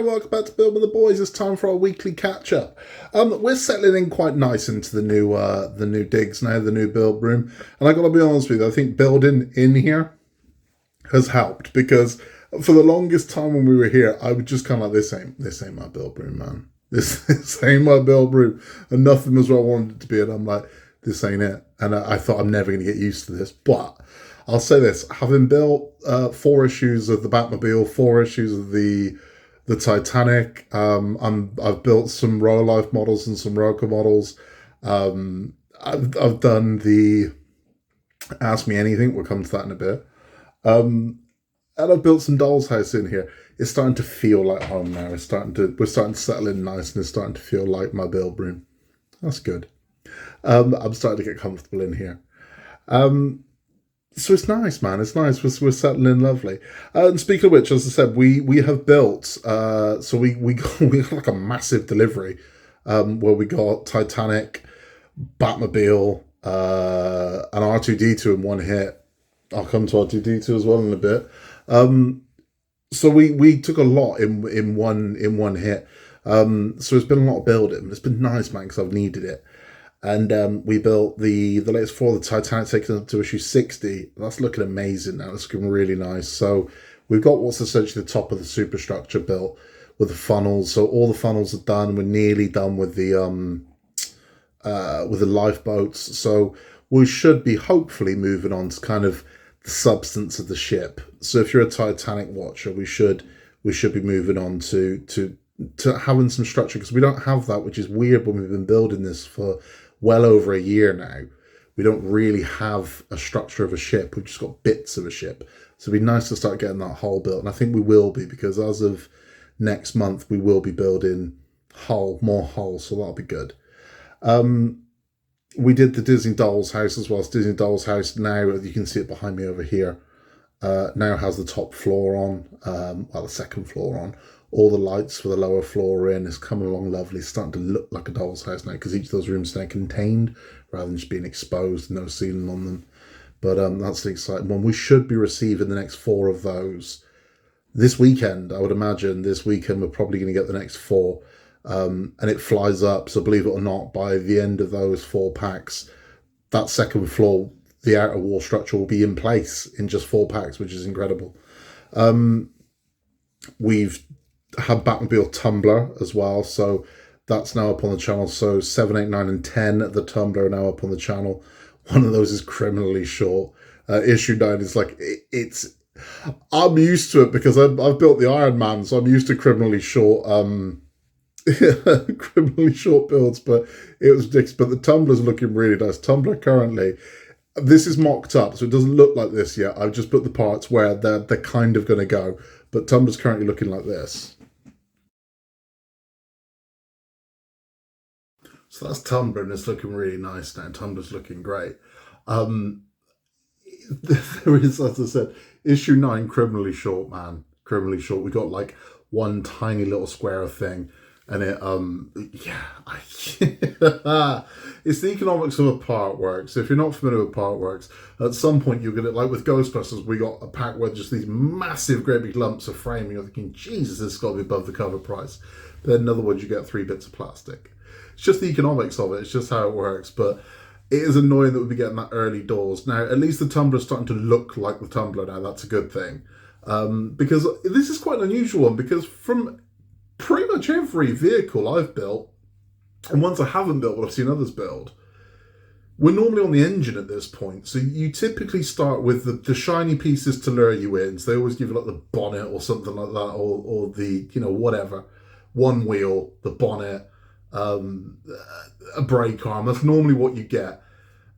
welcome back to Build with the Boys. It's time for our weekly catch-up. We're settling in quite nice into the new digs now, the new build room. And I got to be honest with you, I think building in here has helped, because for the longest time when we were here, I was just kind of like, this ain't my build room, man. This ain't my build room. And nothing was what I wanted it to be. And I'm like, this ain't it. And I thought I'm never going to get used to this. But I'll say this, having built 4 issues of the Batmobile, 4 issues of the Titanic, I've built some Rolife models and some Roca models. I've done the Ask Me Anything, we'll come to that in a bit. And I've built some Doll's House in here. It's starting to feel like home now. We're starting to settle in nice, and it's starting to feel like my build room. That's good. I'm starting to get comfortable in here. So it's nice, man. It's nice. We're settling in lovely. And speaking of which, as I said, we have built. So we got like a massive delivery, where we got Titanic, Batmobile, and R2-D2 in one hit. I'll come to R2-D2 as well in a bit. So we took a lot in one hit. So it's been a lot of building. It's been nice, man, because I've needed it. And we built the latest 4, the Titanic, taken up to issue 60. That's looking amazing now. It's looking really nice. So we've got what's essentially the top of the superstructure built with the funnels. So all the funnels are done. We're nearly done with the lifeboats. So we should be hopefully moving on to kind of the substance of the ship. So if you're a Titanic watcher, we should be moving on to having some structure, because we don't have that, which is weird when we've been building this for well over a year now. We don't really have a structure of a ship. We've just got bits of a ship. So it'd be nice to start getting that hull built. And I think we will be, because as of next month, we will be building more hull. So that'll be good. We did the Disney Doll's House as well. It's Disney Doll's House now, you can see it behind me over here, now has the top floor on, the second floor on. All the lights for the lower floor are in. It's coming along lovely. It's starting to look like a doll's house now, because each of those rooms is now contained rather than just being exposed, no ceiling on them. But that's the exciting one. We should be receiving the next 4 of those this weekend. I would imagine this weekend we're probably going to get the next 4. And it flies up. So believe it or not, by the end of those 4 packs, that second floor, the outer wall structure, will be in place in just 4 packs, which is incredible. We've had Batmobile Tumbler as well, so that's now up on the channel. So 7, 8, 9, and 10, the Tumbler are now up on the channel. One of those is criminally short. Issue 9 is like, I'm used to it because I've built the Iron Man, so I'm used to criminally short criminally short builds, but it was ridiculous. But the Tumbler's looking really nice. Tumbler currently, this is mocked up, so it doesn't look like this yet. I've just put the parts where they're kind of going to go, but Tumbler's currently looking like this. So that's Tumbler, and it's looking really nice now. Tumbler's looking great. There is, as I said, issue 9, criminally short, man. Criminally short. We got like one tiny little square thing, and it, it's the economics of a part work. So if you're not familiar with part works, at some point you're gonna, like with Ghostbusters, we got a pack where just these massive, great big lumps of framing. You're thinking, Jesus, this has got to be above the cover price. But then in other words, you get 3 bits of plastic. It's just the economics of it. It's just how it works. But it is annoying that we'll be getting that early doors. Now, at least the Tumbler's starting to look like the Tumbler now. That's a good thing. Because this is quite an unusual one, because from pretty much every vehicle I've built, and ones I haven't built but I've seen others build, we're normally on the engine at this point. So you typically start with the shiny pieces to lure you in. So they always give you like the bonnet or something like that, or the, whatever. One wheel, the bonnet, a brake arm. That's normally what you get.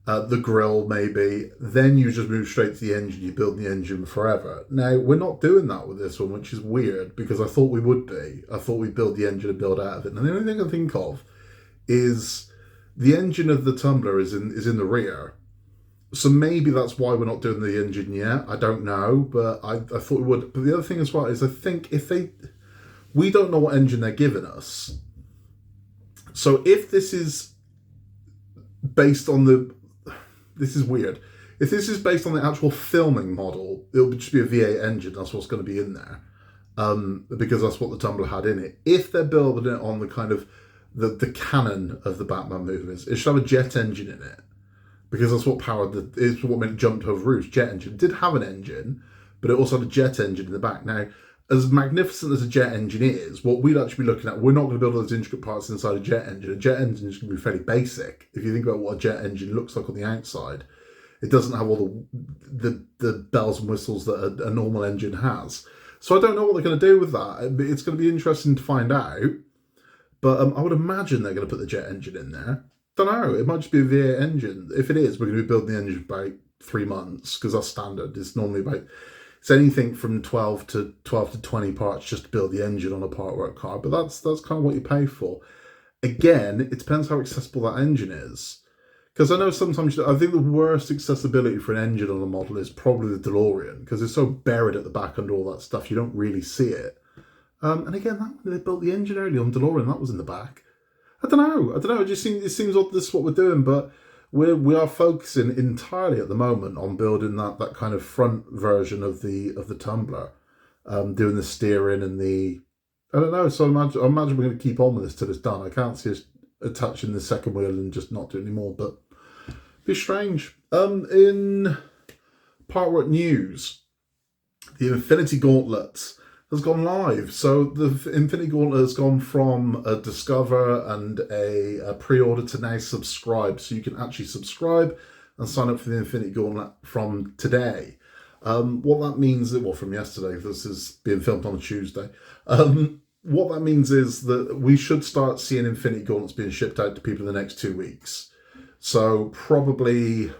The grille maybe. Then you just move straight to the engine. You build the engine forever. Now, we're not doing that with this one, which is weird, because I thought we would be. I thought we'd build the engine and build out of it. And the only thing I think of is the engine of the Tumbler is in the rear. So maybe that's why we're not doing the engine yet. I don't know, but I thought we would. But the other thing as well is I think we don't know what engine they're giving us. So if this is based on this is weird. If this is based on the actual filming model, it'll just be a V8 engine. That's what's going to be in there. because that's what the Tumbler had in it. If they're building it on the kind of the canon of the Batman movies, it should have a jet engine in it, because that's what powered it's what made it jump over roofs. Jet engine. It did have an engine, but it also had a jet engine in the back. Now, as magnificent as a jet engine is, what we'd actually be looking at, we're not going to build all those intricate parts inside a jet engine. A jet engine is going to be fairly basic. If you think about what a jet engine looks like on the outside, it doesn't have all the bells and whistles that a normal engine has. So I don't know what they're going to do with that. It's going to be interesting to find out. But I would imagine they're going to put the jet engine in there. Don't know. It might just be a V8 engine. If it is, we're going to be building the engine for about 3 months, because that's standard. It's normally about, it's anything from 12 to 20 parts just to build the engine on a part work car. But that's kind of what you pay for. Again, it depends how accessible that engine is. Because I know sometimes, I think the worst accessibility for an engine on a model is probably the DeLorean, because it's so buried at the back under all that stuff, you don't really see it. And again, they built the engine early on DeLorean, that was in the back. I don't know. It seems odd this is what we're doing, but we are focusing entirely at the moment on building that kind of front version of the Tumbler, doing the steering and the, I don't know. So I imagine we're going to keep on with this till it's done. I can't see us attaching the second wheel and just not doing any more, but it'd be strange. In part work news, the Infinity Gauntlet has gone live. So the Infinity Gauntlet has gone from a discover and a pre-order to now subscribe. So you can actually subscribe and sign up for the Infinity Gauntlet from today. What that means, well, from yesterday, this is being filmed on a Tuesday. What that means is that we should start seeing Infinity Gauntlets being shipped out to people in the next 2 weeks. So probably,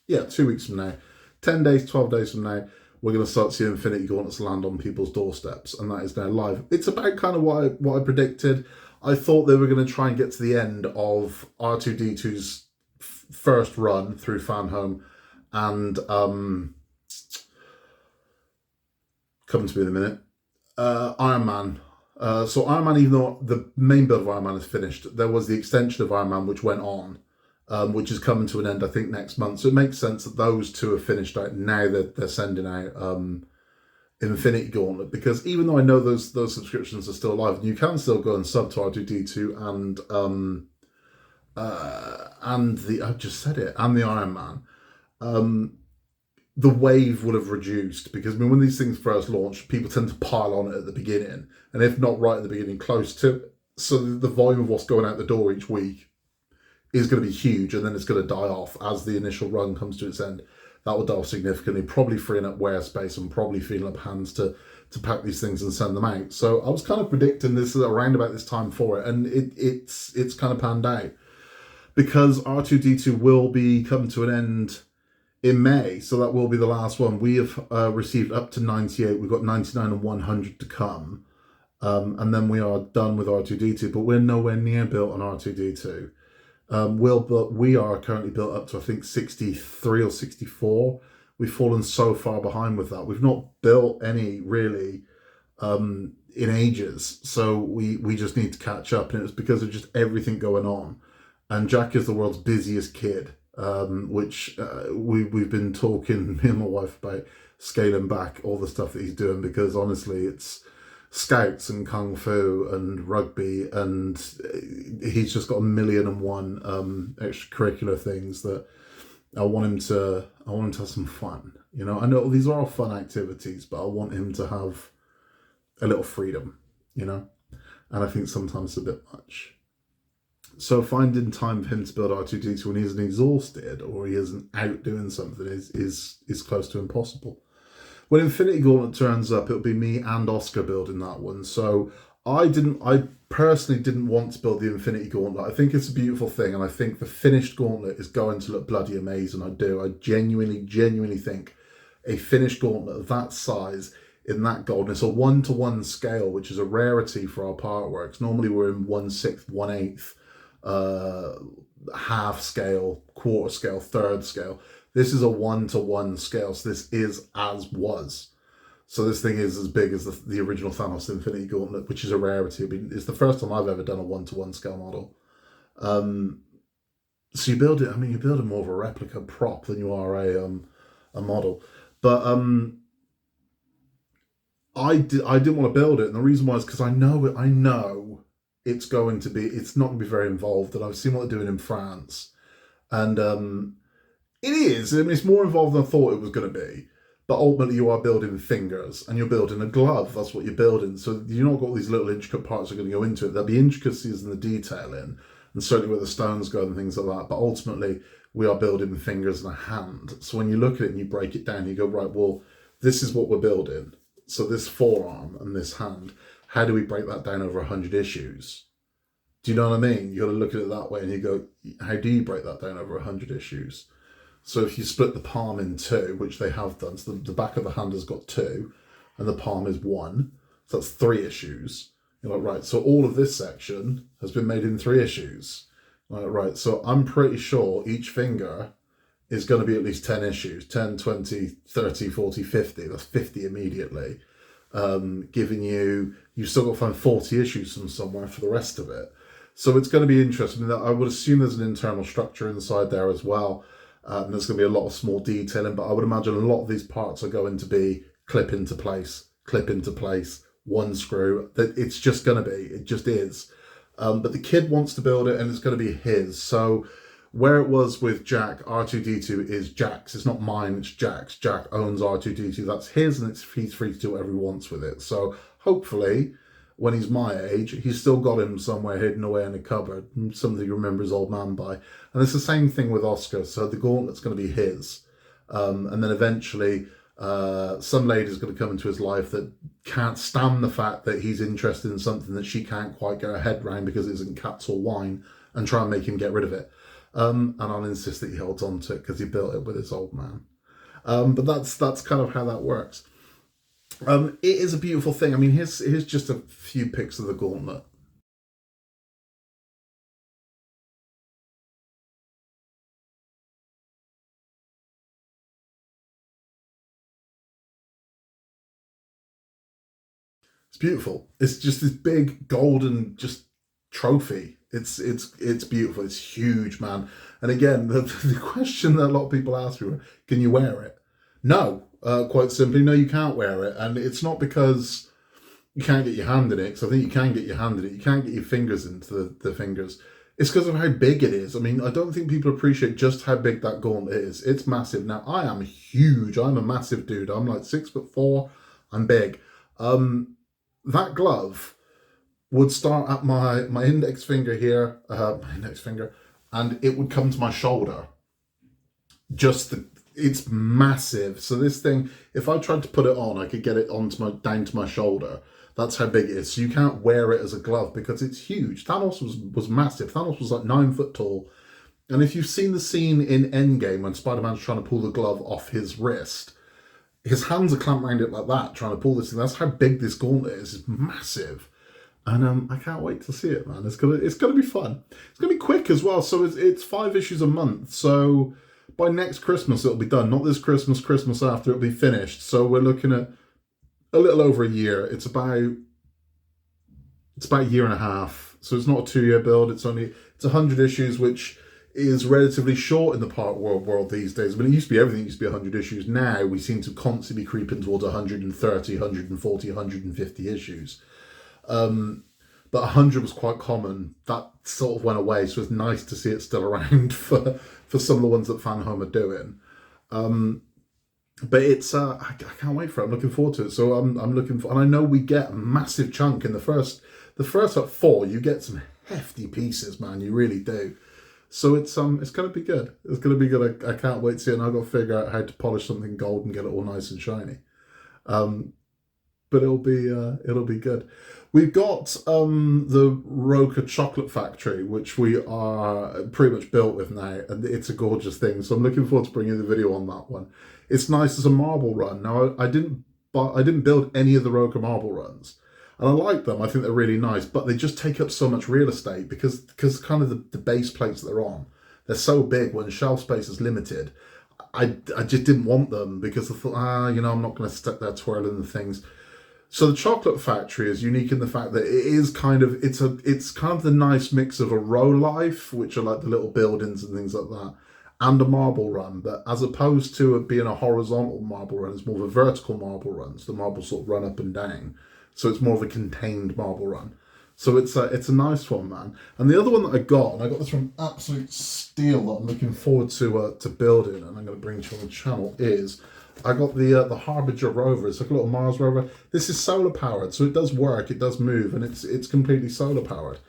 2 weeks from now, 10 days, 12 days from now, we're going to start seeing Infinity Gauntlets land on people's doorsteps, and that is now live. It's about kind of what I predicted. I thought they were going to try and get to the end of R2-D2's first run through Fan Home, and coming to me in a minute, Iron Man. So Iron Man, even though the main build of Iron Man is finished, there was the extension of Iron Man which went on, which is coming to an end, I think, next month. So it makes sense that those two are finished out. Now that they're sending out Infinity Gauntlet, because even though I know those subscriptions are still live, you can still go and sub to R2-D2 and the, I've just said it, and the Iron Man. The wave would have reduced, because I mean, when these things first launch, people tend to pile on it at the beginning, and if not right at the beginning, close to it. So the volume of what's going out the door each week is going to be huge, and then it's going to die off as the initial run comes to its end. That will die off significantly, probably freeing up wear space and probably freeing up hands to pack these things and send them out. So I was kind of predicting this around about this time for it, and it's kind of panned out, because R2-D2 will be coming to an end in May, so that will be the last one. We have received up to 98. We've got 99 and 100 to come, and then we are done with R2-D2. But we're nowhere near built on R2-D2. We are currently built up to, I think, 63 or 64. We've fallen so far behind with that. We've not built any really in ages, so we just need to catch up, and it was because of just everything going on. And Jack is the world's busiest kid. Which we've been talking, me and my wife, about scaling back all the stuff that he's doing, because honestly it's scouts and kung fu and rugby, and he's just got 1,000,001 extracurricular things that I want him to have some fun. You know, I know these are all fun activities, but I want him to have a little freedom, you know, and I think sometimes it's a bit much. So finding time for him to build R2-D2 when he isn't exhausted or he isn't out doing something is close to impossible. When Infinity Gauntlet turns up, it'll be me and Oscar building that one. So I personally didn't want to build the Infinity Gauntlet. I think it's a beautiful thing, and I think the finished Gauntlet is going to look bloody amazing. I do. I genuinely think a finished Gauntlet of that size in that gold, and it's a 1-to-1 scale, which is a rarity for our part works. Normally we're in 1/6, 1/8. Half scale, quarter scale, third scale. This is a 1-to-1 scale, so this is as was. So this thing is as big as the original Thanos Infinity Gauntlet, which is a rarity. I mean, it's the first time I've ever done a 1-to-1 scale model. So you build it, I mean, you build it more of a replica prop than you are a model. But I didn't want to build it, and the reason why is because I know it's not going to be very involved, and I've seen what they're doing in France, and it is. I mean, it's more involved than I thought it was going to be. But ultimately, you are building fingers, and you're building a glove. That's what you're building. So you've not got all these little intricate parts that are going to go into it. There'll be intricacies in the detailing, and certainly where the stones go and things like that. But ultimately, we are building fingers and a hand. So when you look at it and you break it down, you go, right, well, this is what we're building. So this forearm and this hand, how do we break that down over 100 issues? Do you know what I mean? You got to look at it that way, and you go, how do you break that down over 100 issues? So if you split the palm in two, which they have done, so the back of the hand has got two, and the palm is one, so that's 3 issues. You're like, right, so all of this section has been made in 3 issues. Like, right, so I'm pretty sure each finger is going to be at least 10 issues, 10, 20, 30, 40, 50. That's 50 immediately. Giving you've still got to find 40 issues from somewhere for the rest of it. So it's going to be interesting. I would assume there's an internal structure inside there as well. And there's going to be a lot of small detailing, but I would imagine a lot of these parts are going to be clip into place, one screw. That it's just going to be, it just is. But the kid wants to build it, and it's going to be his. So where it was with Jack, R2-D2 is Jack's. It's not mine, it's Jack's. Jack owns R2-D2. That's his, and he's free to do whatever he wants with it. So hopefully, when he's my age, he's still got him somewhere hidden away in a cupboard, something you remember his old man by. And it's the same thing with Oscar. So the Gauntlet's going to be his. And then eventually, some lady's going to come into his life that can't stand the fact that he's interested in something that she can't quite get her head around because it isn't cats or wine, and try and make him get rid of it. And I'll insist that he holds on to it because he built it with his old man. But that's kind of how that works. It is a beautiful thing. I mean, here's just a few pics of the Gauntlet. It's beautiful. It's just this big golden just trophy. It's beautiful. It's huge, man. And again, the question that a lot of people ask me, can you wear it? No, quite simply, no, you can't wear it. And it's not because you can't get your hand in it, because I think you can get your hand in it. You can't get your fingers into the fingers. It's because of how big it is. I mean, I don't think people appreciate just how big that gauntlet is. It's massive. Now, I am huge. I'm a massive dude. I'm like 6'4". I'm big. That glove would start at my index finger here, and it would come to my shoulder. It's massive. So this thing, if I tried to put it on, I could get it down to my shoulder. That's how big it is. So you can't wear it as a glove because it's huge. Thanos was massive. Thanos was like 9 foot tall. And if you've seen the scene in Endgame when Spider-Man's trying to pull the glove off his wrist, his hands are clamped around it like that, trying to pull this thing. That's how big this gauntlet is. It's massive. And I can't wait to see it, man. It's gonna be fun. It's gonna be quick as well. So it's 5 issues a month. So by next Christmas it'll be done. Not this Christmas, Christmas after it'll be finished. So we're looking at a little over a year. It's about a year and a half. So it's not a 2-year build. It's 100 issues, which is relatively short in the part world these days. I mean, it used to be everything used to be 100 issues. Now we seem to constantly be creeping towards 130, 140, 150 issues. But 100 was quite common. That sort of went away, so it's nice to see it still around for some of the ones that Fan Home are doing. But it's I can't wait for it. I'm looking forward to it. So I'm looking for, and I know we get a massive chunk in the first 4. You get some hefty pieces, man. You really do. So it's going to be good. It's going to be good. I can't wait to see it. And I've got to figure out how to polish something gold and get it all nice and shiny. But it'll be good. We've got the Roca Chocolate Factory, which we are pretty much built with now, and it's a gorgeous thing. So I'm looking forward to bringing the video on that one. It's nice as a marble run. Now I didn't build any of the Roca marble runs, and I like them. I think they're really nice, but they just take up so much real estate because kind of the base plates that they're on, they're so big when shelf space is limited. I just didn't want them because I thought, I'm not going to stick there twirling the things. So the Chocolate Factory is unique in the fact that it is it's kind of the nice mix of a Rolife, which are like the little buildings and things like that, and a marble run, but as opposed to it being a horizontal marble run, it's more of a vertical marble run. So the marbles sort of run up and down. So it's more of a contained marble run. So it's a nice one, man. And the other one that I got, and I got this from Absolute Steel that I'm looking forward to building, and I'm going to bring to you on the channel, is I got the Harbinger rover. It's like a little Mars rover. This is solar powered, so it does work, it does move, and it's completely solar powered.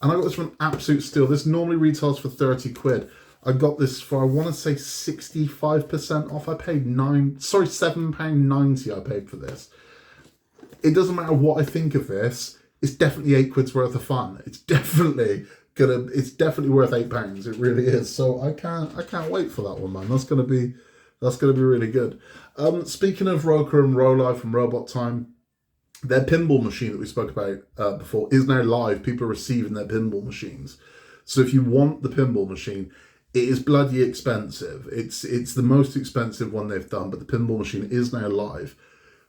And I got this from Absolute Steel. This normally retails for 30 quid. I got this for, I want to say 65% off. I paid £7.90 I paid for this. It doesn't matter what I think of this. It's definitely 8 quid's worth of fun. It's definitely worth £8. It really is. So I can't wait for that one, man. That's gonna be really good. Speaking of Roker and Rolife and Robot Time, their pinball machine that we spoke about before is now live. People are receiving their pinball machines. So if you want the pinball machine, it is bloody expensive. It's the most expensive one they've done, but the pinball machine is now live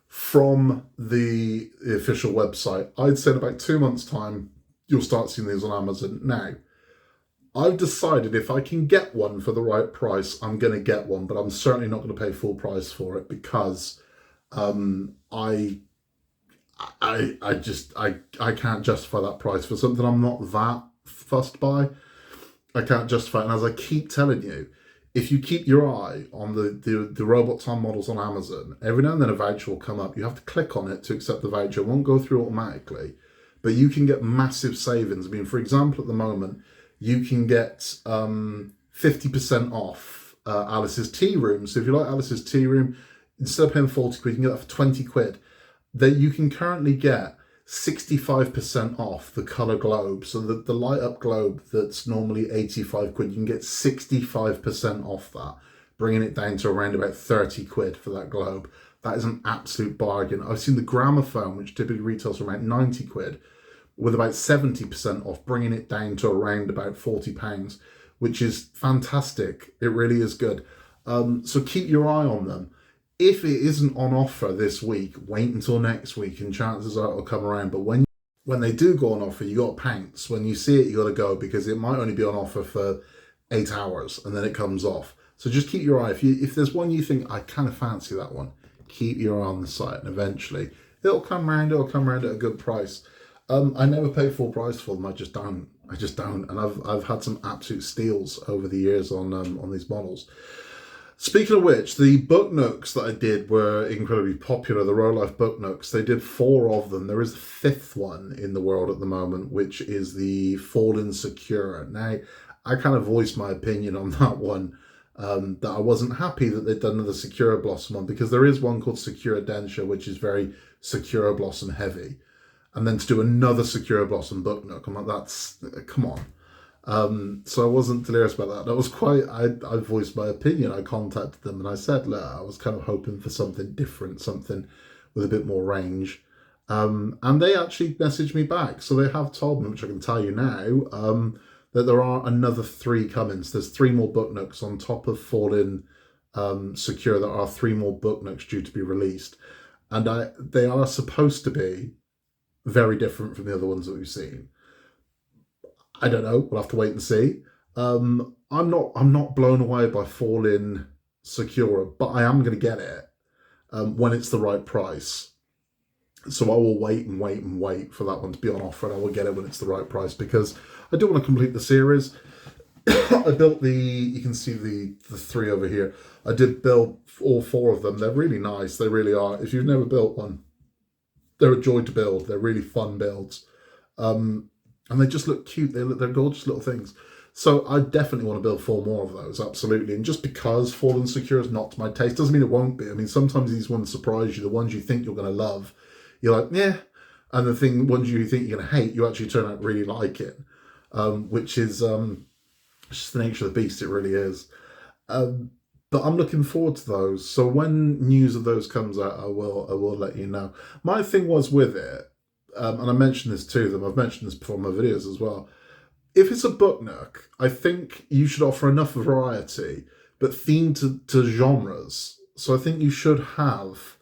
from the official website. I'd say in about 2 months' time, you'll start seeing these on Amazon. Now, I've decided if I can get one for the right price, I'm going to get one, but I'm certainly not going to pay full price for it because I can't justify that price for something I'm not that fussed by. I can't justify it. And as I keep telling you, if you keep your eye on the Robot Time models on Amazon, every now and then a voucher will come up. You have to click on it to accept the voucher. It won't go through automatically, but you can get massive savings. I mean, for example, at the moment, you can get 50% off Alice's Tea Room. So if you like Alice's Tea Room, instead of paying 40 quid, you can get that for 20 quid. Then you can currently get 65% off the colour globe. So the light up globe that's normally 85 quid, you can get 65% off that, bringing it down to around about 30 quid for that globe. That is an absolute bargain. I've seen the gramophone, which typically retails for about 90 quid, with about 70% off, bringing it down to around about £40, which is fantastic. It really is good. So keep your eye on them. If it isn't on offer this week, wait until next week and chances are it'll come around. But when they do go on offer, you got to pounce. When you see it, you got to go, because it might only be on offer for 8 hours and then it comes off. So just keep your eye. If there's one you think, I kind of fancy that one, keep your eye on the site, and eventually it'll come around. It'll come around at a good price. I never pay full price for them. I just don't. And I've had some absolute steals over the years on these models. Speaking of which, the book nooks that I did were incredibly popular. The Rolife book nooks, they did 4 of them. There is a 5th one in the world at the moment, which is the Fallen Secure. Now, I kind of voiced my opinion on that one, that I wasn't happy that they'd done another Secure Blossom one, because there is one called Secure Denture, which is very Secure Blossom heavy. And then to do another Secure Blossom book nook, I'm like, come on. So I wasn't delirious about that. That was I voiced my opinion. I contacted them and I said, look, I was kind of hoping for something different, something with a bit more range. And they actually messaged me back. So they have told me, which I can tell you now, that there are another 3 coming. So there's 3 more book nooks on top of Fallen Secure. There are 3 more book nooks due to be released. And they are supposed to be very different from the other ones that we've seen. I don't know. We'll have to wait and see. I'm not blown away by Fallen Secure, but I am going to get it when it's the right price. So I will wait for that one to be on offer, and I will get it when it's the right price, because I do want to complete the series. I built you can see the 3 over here. I did build all 4 of them. They're really nice. They really are. If you've never built one, they're a joy to build. They're really fun builds. And they just look cute. They're gorgeous little things. So I definitely want to build 4 more of those, absolutely. And just because Fallen Secure is not to my taste, doesn't mean it won't be. I mean, sometimes these ones surprise you. The ones you think you're going to love, you're like, yeah. And the ones you think you're going to hate, you actually turn out really like it, which is just the nature of the beast. It really is. But I'm looking forward to those. So when news of those comes out, I will let you know. My thing was with it, and I mentioned this to them, I've mentioned this before in my videos as well. If it's a book nook, I think you should offer enough variety, but themed to genres. So I think you should have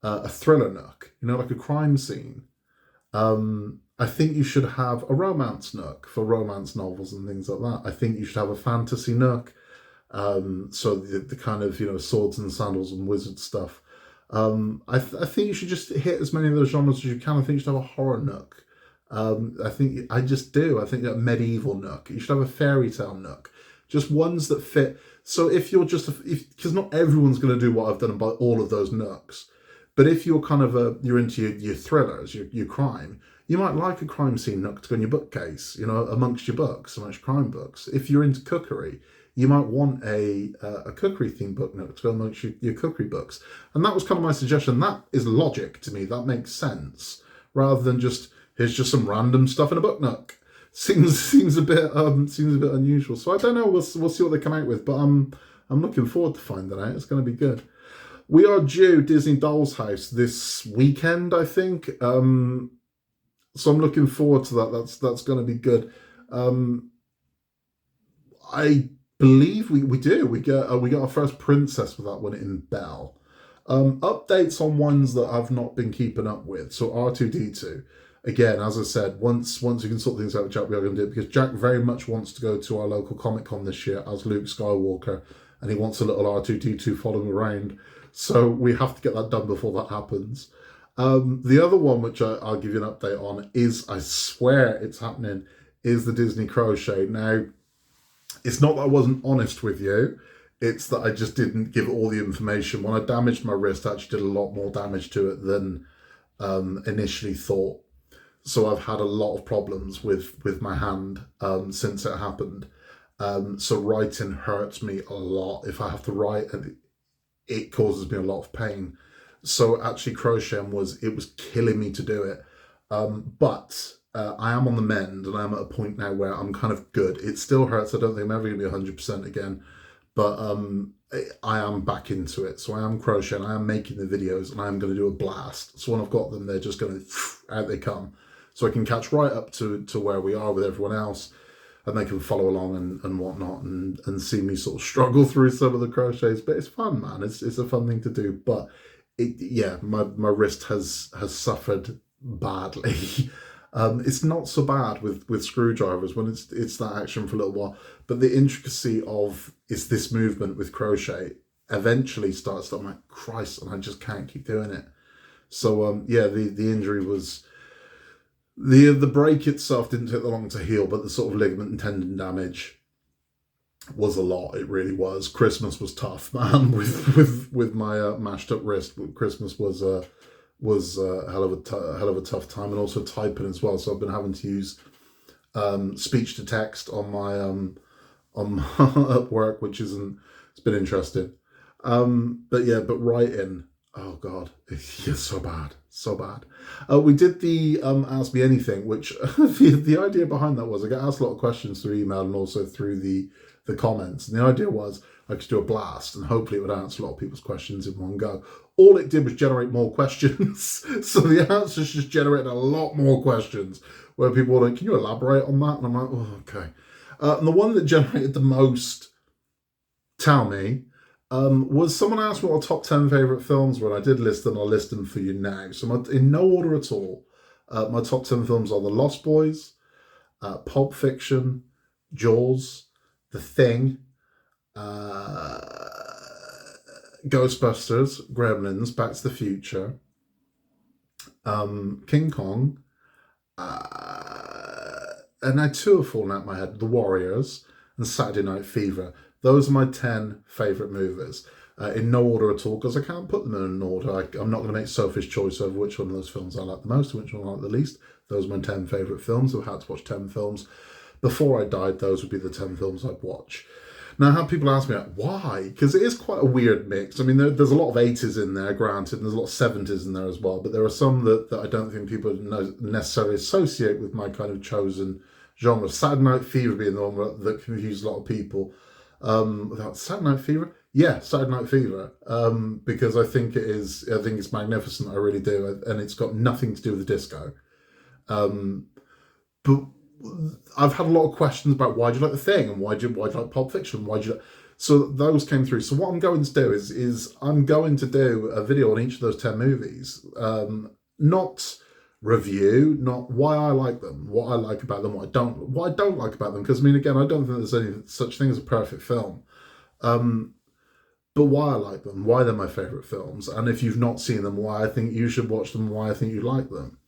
a thriller nook, like a crime scene. I think you should have a romance nook for romance novels and things like that. I think you should have a fantasy nook. So the kind of, swords and sandals and wizard stuff. I think you should just hit as many of those genres as you can. I think you should have a horror nook. I just do. I think a medieval nook. You should have a fairy tale nook. Just ones that fit. So if you're because not everyone's going to do what I've done and buy all of those nooks. But if you're kind of you're into your thrillers, your crime, you might like a crime scene nook to go in your bookcase, amongst your books, amongst crime books. If you're into cookery, you might want a cookery themed book nook to go amongst your cookery books. And that was kind of my suggestion. That is logic to me. That makes sense. Rather than here's just some random stuff in a book nook. Seems a bit unusual. So I don't know. We'll see what they come out with. But I'm looking forward to finding out. It's going to be good. We are due Disney Doll's House this weekend, I think. So I'm looking forward to that. That's going to be good. I believe we do. We get our first princess with that one in Belle. Updates on ones that I've not been keeping up with. So R2D2. Again, as I said, once you can sort things out with Jack, we are going to do it, because Jack very much wants to go to our local Comic-Con this year as Luke Skywalker, and he wants a little R2D2 following around. So we have to get that done before that happens. The other one, which I'll give you an update on, is, I swear it's happening, is the Disney Crochet. Now, it's not that I wasn't honest with you. It's that I just didn't give all the information. When I damaged my wrist, I actually did a lot more damage to it than initially thought. So I've had a lot of problems with my hand since it happened. So writing hurts me a lot. If I have to write, and it causes me a lot of pain. So actually crocheting was killing me to do it. But I am on the mend, and I'm at a point now where I'm kind of good. It still hurts. I don't think I'm ever going to be 100% again. But I am back into it. So I am crocheting, I am making the videos, and I am going to do a blast. So when I've got them, they're just going to, out they come. So I can catch right up to where we are with everyone else, and they can follow along and whatnot, and see me sort of struggle through some of the crochets. But it's fun, man. It's a fun thing to do. But my wrist has suffered badly. It's not so bad with screwdrivers when it's that action for a little while, but the intricacy of this movement with crochet eventually starts to, I'm like, Christ, and I just can't keep doing it. So the injury was, the break itself didn't take that long to heal, but the sort of ligament and tendon damage was a lot. It really was. Christmas was tough, man, with my mashed up wrist. Christmas was a hell of a tough time, and also typing as well. So I've been having to use speech to text on my at work, which it's been interesting. But writing, oh god, it's so bad. We did the Ask Me Anything, which the idea behind that was I get asked a lot of questions through email and also through the comments, and the idea was I could do a blast and hopefully it would answer a lot of people's questions in one go. All it did was generate more questions. So the answers just generated a lot more questions where people were like, can you elaborate on that? And I'm like, oh, okay. And the one that generated the most, tell me, was someone asked what our top 10 favourite films were, and I did list them. I'll list them for you now. So in no order at all, my top 10 films are The Lost Boys, Pulp Fiction, Jaws, The Thing, Ghostbusters, Gremlins, Back to the Future, King Kong, and now two have fallen out of my head, The Warriors and Saturday Night Fever. Those are my 10 favourite movies. In no order at all, because I can't put them in an order. I'm not going to make selfish choice over which one of those films I like the most and which one I like the least. Those are my 10 favourite films. I've had to watch 10 films. Before I died, those would be the 10 films I'd watch. Now, I have people ask me, like, why? Because it is quite a weird mix. I mean, there's a lot of 80s in there, granted, and there's a lot of 70s in there as well, but there are some that I don't think people necessarily associate with my kind of chosen genre. Saturday Night Fever being the one that confused a lot of people. Without Saturday Night Fever? Yeah, Saturday Night Fever. Because I think it's magnificent, I really do, and it's got nothing to do with the disco. But I've had a lot of questions about why do you like The Thing and why do you like Pulp Fiction? So those came through. So what I'm going to do is I'm going to do a video on each of those 10 movies. Not review, not why I like them, what I like about them, what I don't like about them. Because I mean, again, I don't think there's any such thing as a perfect film. But why I like them, why they're my favourite films, and if you've not seen them, why I think you should watch them, why I think you like them.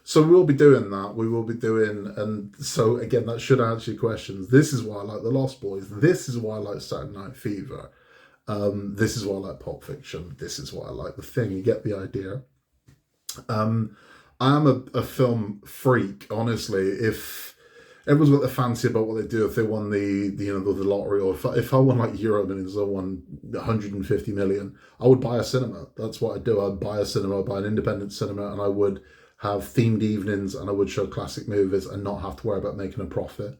So we'll be doing that. We will be doing, and so again, that should answer your questions. This is why I like The Lost Boys. This is why I like Saturday Night Fever. This is why I like Pulp Fiction. This is why I like The Thing. You get the idea. I am a film freak, honestly. If everyone's got their fancy about what they do, if they won the lottery, or if I won like Euro Millions, I won 150 million, I would buy a cinema. That's what I do. I'd buy a cinema, I'd buy an independent cinema, and I would have themed evenings, and I would show classic movies and not have to worry about making a profit.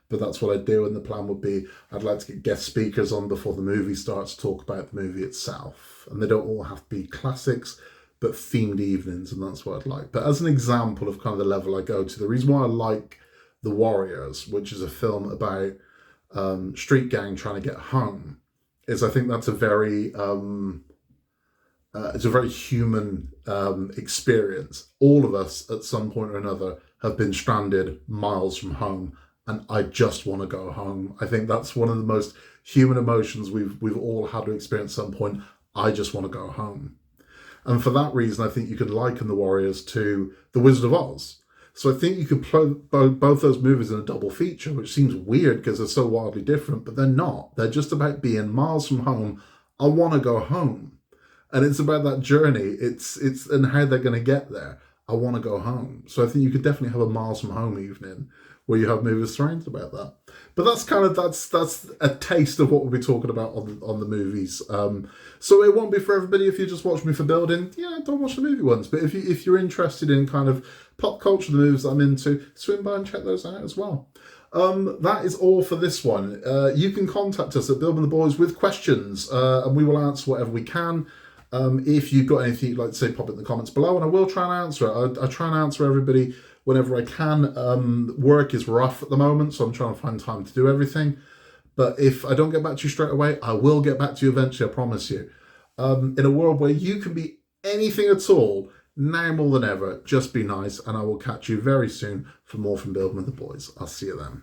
But that's what I do, and the plan would be I'd like to get guest speakers on before the movie starts to talk about the movie itself. And they don't all have to be classics, but themed evenings, and that's what I'd like. But as an example of kind of the level I go to, the reason why I like The Warriors, which is a film about street gang trying to get home, is I think that's a very it's a very human experience. All of us at some point or another have been stranded miles from home, and I just want to go home. I think that's one of the most human emotions we've all had to experience at some point. I just want to go home. And for that reason, I think you could liken The Warriors to The Wizard of Oz. So I think you could play both those movies in a double feature, which seems weird because they're so wildly different, but they're not. They're just about being miles from home. I want to go home. And it's about that journey. It's and how they're going to get there. I want to go home. So I think you could definitely have a miles from home evening where you have movies thrown about that. But that's a taste of what we'll be talking about on the movies. So it won't be for everybody. If you just watch me for building, don't watch the movie ones. But if you're interested in kind of pop culture, the movies that I'm into, swing by and check those out as well. That is all for this one. You can contact us at Building the Boys with questions, and we will answer whatever we can. If you've got anything you'd like to say, pop it in the comments below, and I will try and answer it. I try and answer everybody whenever I can. Work is rough at the moment, so I'm trying to find time to do everything. But if I don't get back to you straight away, I will get back to you eventually, I promise you. In a world where you can be anything at all, now more than ever, just be nice, and I will catch you very soon for more from Building with the Boys. I'll see you then.